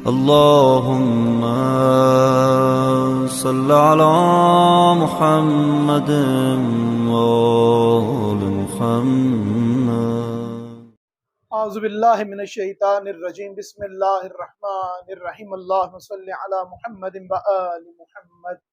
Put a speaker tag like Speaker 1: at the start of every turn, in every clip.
Speaker 1: اللهم صل على محمد وآل محمد.
Speaker 2: اعوذ باللہ من الشیطان الرجیم. بسم اللہ الرحمن الرحیم. اللہم صل علی محمد وآل محمد.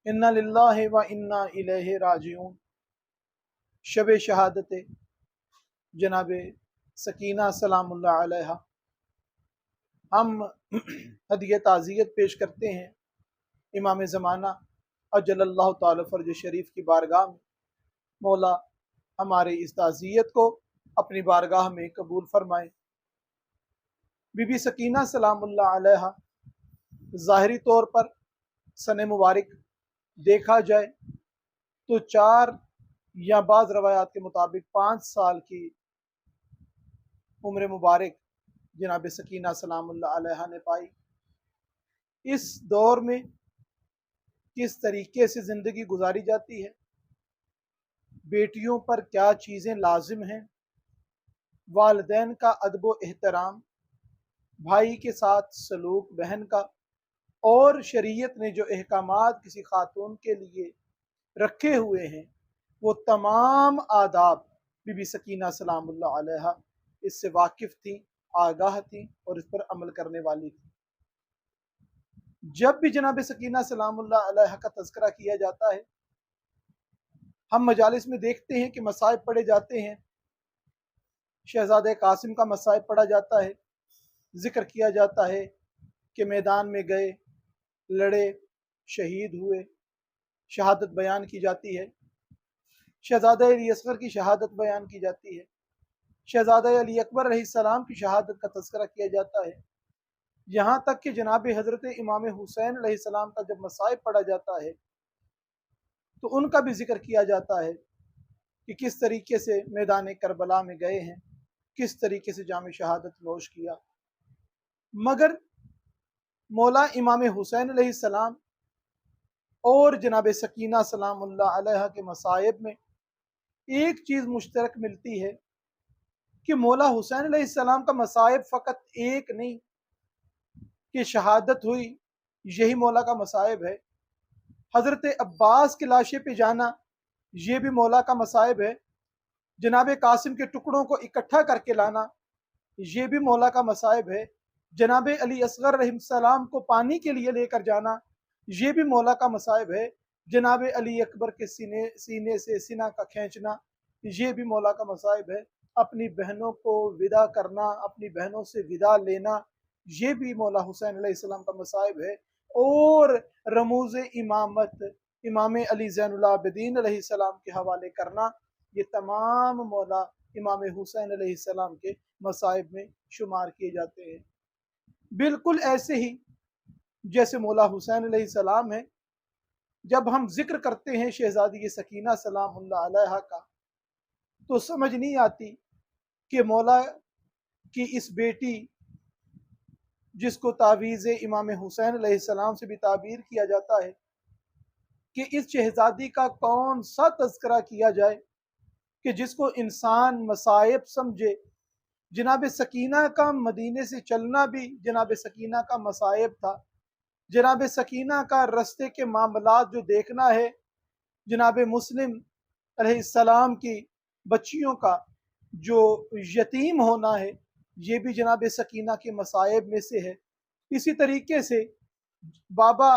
Speaker 2: انا للہ و انا الیہ راجعون. شب شہادت جناب سکینہ سلام اللہ علیہا. ہم ہدیہ تعزیت پیش کرتے ہیں امام زمانہ اجل اللہ تعالی فرج شریف کی بارگاہ میں. مولا ہمارے اس تعزیت کو اپنی بارگاہ میں قبول فرمائے. بی بی سکینہ سلام اللہ علیہا ظاہری طور پر سن مبارک دیکھا جائے تو 4 یا بعض روایات کے مطابق 5 سال کی عمر مبارک جناب سکینہ سلام اللہ علیہا نے پائی. اس دور میں کس طریقے سے زندگی گزاری جاتی ہے، بیٹیوں پر کیا چیزیں لازم ہیں، والدین کا ادب و احترام، بھائی کے ساتھ سلوک بہن کا، اور شریعت نے جو احکامات کسی خاتون کے لیے رکھے ہوئے ہیں وہ تمام آداب بی بی سکینہ سلام اللہ علیہا اس سے واقف تھیں، آگاہ تھیں اور اس پر عمل کرنے والی تھیں. جب بھی جناب سکینہ سلام اللہ علیہا کا تذکرہ کیا جاتا ہے ہم مجالس میں دیکھتے ہیں کہ مصائب پڑھے جاتے ہیں. شہزادہ قاسم کا مصائب پڑھا جاتا ہے، ذکر کیا جاتا ہے کہ میدان میں گئے، لڑے، شہید ہوئے، شہادت بیان کی جاتی ہے. شہزادہ علی اصغر کی شہادت بیان کی جاتی ہے. شہزادہ علی اکبر علیہ السلام کی شہادت کا تذکرہ کیا جاتا ہے. یہاں تک کہ جناب حضرت امام حسین علیہ السلام کا جب مصائب پڑھا جاتا ہے تو ان کا بھی ذکر کیا جاتا ہے کہ کس طریقے سے میدان کربلا میں گئے ہیں، کس طریقے سے جام شہادت نوش کیا. مگر مولا امام حسین علیہ السلام اور جناب سکینہ سلام اللہ علیہا کے مصائب میں ایک چیز مشترک ملتی ہے کہ مولا حسین علیہ السلام کا مصائب فقط ایک نہیں کہ شہادت ہوئی، یہی مولا کا مصائب ہے. حضرت عباس کے لاشے پہ جانا یہ بھی مولا کا مصائب ہے. جناب قاسم کے ٹکڑوں کو اکٹھا کر کے لانا یہ بھی مولا کا مصائب ہے. جناب علی اصغر علیہ السلام کو پانی کے لیے لے کر جانا یہ بھی مولا کا مصائب ہے. جناب علی اکبر کے سینے سے سینہ کا کھینچنا یہ بھی مولا کا مصائب ہے. اپنی بہنوں کو ودا کرنا، اپنی بہنوں سے ودا لینا یہ بھی مولا حسین علیہ السلام کا مصائب ہے. اور رموز امامت امام علی زین العابدین علیہ السلام کے حوالے کرنا یہ تمام مولا امام حسین علیہ السلام کے مصائب میں شمار کیے جاتے ہیں. بالکل ایسے ہی جیسے مولا حسین علیہ السلام ہے، جب ہم ذکر کرتے ہیں شہزادی سکینہ سلام اللہ علیہا کا تو سمجھ نہیں آتی کہ مولا کی اس بیٹی جس کو تعویذ امام حسین علیہ السلام سے بھی تعبیر کیا جاتا ہے کہ اس شہزادی کا کون سا تذکرہ کیا جائے کہ جس کو انسان مصائب سمجھے. جناب سکینہ کا مدینے سے چلنا بھی جناب سکینہ کا مصائب تھا. جناب سکینہ کا رستے کے معاملات جو دیکھنا ہے، جناب مسلم علیہ السلام کی بچیوں کا جو یتیم ہونا ہے یہ بھی جناب سکینہ کے مصائب میں سے ہے. اسی طریقے سے بابا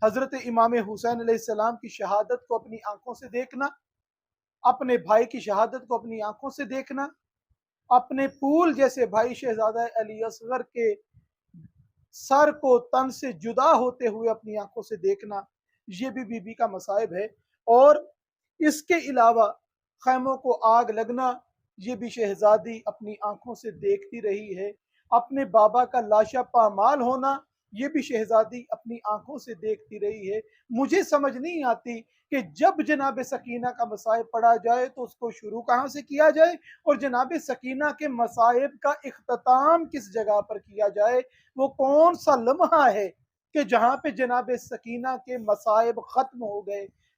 Speaker 2: حضرت امام حسین علیہ السلام کی شہادت کو اپنی آنکھوں سے دیکھنا، اپنے بھائی کی شہادت کو اپنی آنکھوں سے دیکھنا، اپنے پھول جیسے بھائی شہزادہ علی اصغر کے سر کو تن سے جدا ہوتے ہوئے اپنی آنکھوں سے دیکھنا یہ بھی بی بی کا مصائب ہے. اور اس کے علاوہ خیموں کو آگ لگنا یہ بھی شہزادی اپنی آنکھوں سے دیکھتی رہی ہے. اپنے بابا کا لاشا پامال ہونا یہ بھی شہزادی اپنی آنکھوں سے دیکھتی رہی ہے. مجھے سمجھ نہیں آتی کہ جب جناب سکینہ کا مصائب پڑھا جائے تو اس کو شروع کہاں سے کیا جائے اور جناب سکینہ کے مصائب کا اختتام کس جگہ پر کیا جائے. وہ کون سا لمحہ ہے کہ جہاں پہ جناب سکینہ کے مصائب ختم ہو گئے،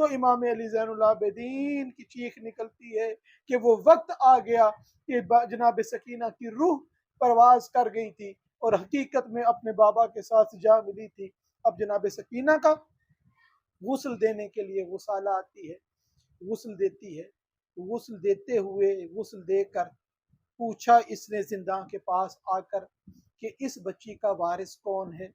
Speaker 2: تو امام علی زین العابدین کی چیخ نکلتی ہے کہ وہ وقت آ گیا کہ جناب سکینہ کی روح پرواز کر گئی تھی اور حقیقت میں اپنے بابا کے ساتھ جا ملی تھی۔ اب جناب سکینہ کا غسل دینے کے لیے غسالہ آتی ہے، غسل دیتی ہے، غسل دیتے ہوئے غسل دے کر پوچھا اس نے زنداں کے پاس آ کر کہ اس بچی کا وارث کون ہے؟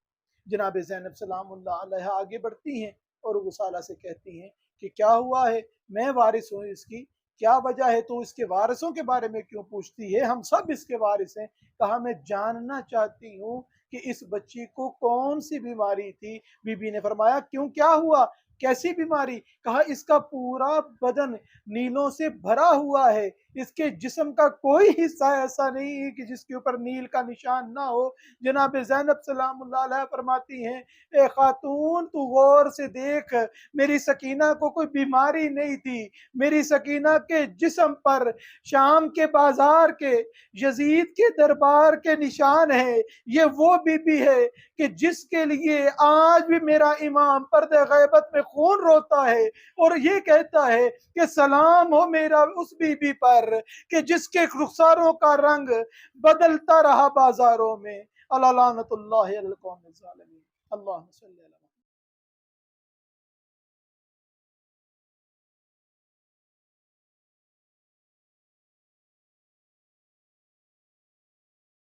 Speaker 2: جناب زینب سلام اللہ علیہ آگے بڑھتی ہیں اور غسالہ سے کہتی ہیں کہ کیا ہوا ہے، میں وارث ہوں اس کی، کیا وجہ ہے تو اس کے وارثوں کے بارے میں کیوں پوچھتی ہے؟ ہم سب اس کے وارث ہیں۔ کہا میں جاننا چاہتی ہوں کہ اس بچی کو کون سی بیماری تھی؟ بی بی نے فرمایا کیوں، کیا ہوا، کیسی بیماری؟ کہا اس کا پورا بدن نیلوں سے بھرا ہوا ہے، اس کے جسم کا کوئی حصہ ایسا نہیں ہے کہ جس کے اوپر نیل کا نشان نہ ہو۔ جناب زینب سلام اللہ علیہ فرماتی ہیں اے خاتون تو غور سے دیکھ، میری سکینہ کو کوئی بیماری نہیں تھی، میری سکینہ کے جسم پر شام کے بازار کے یزید کے دربار کے نشان ہیں۔ یہ وہ بی بی ہے کہ جس کے لیے آج بھی میرا امام پردہ غیبت میں خون روتا ہے اور یہ کہتا ہے کہ سلام ہو میرا اس بی بی پر کہ جس کے رخساروں کا رنگ بدلتا رہا بازاروں میں۔ اللہ لعنت اللہ علی القوم الظالمین۔ اللہ صلی اللہ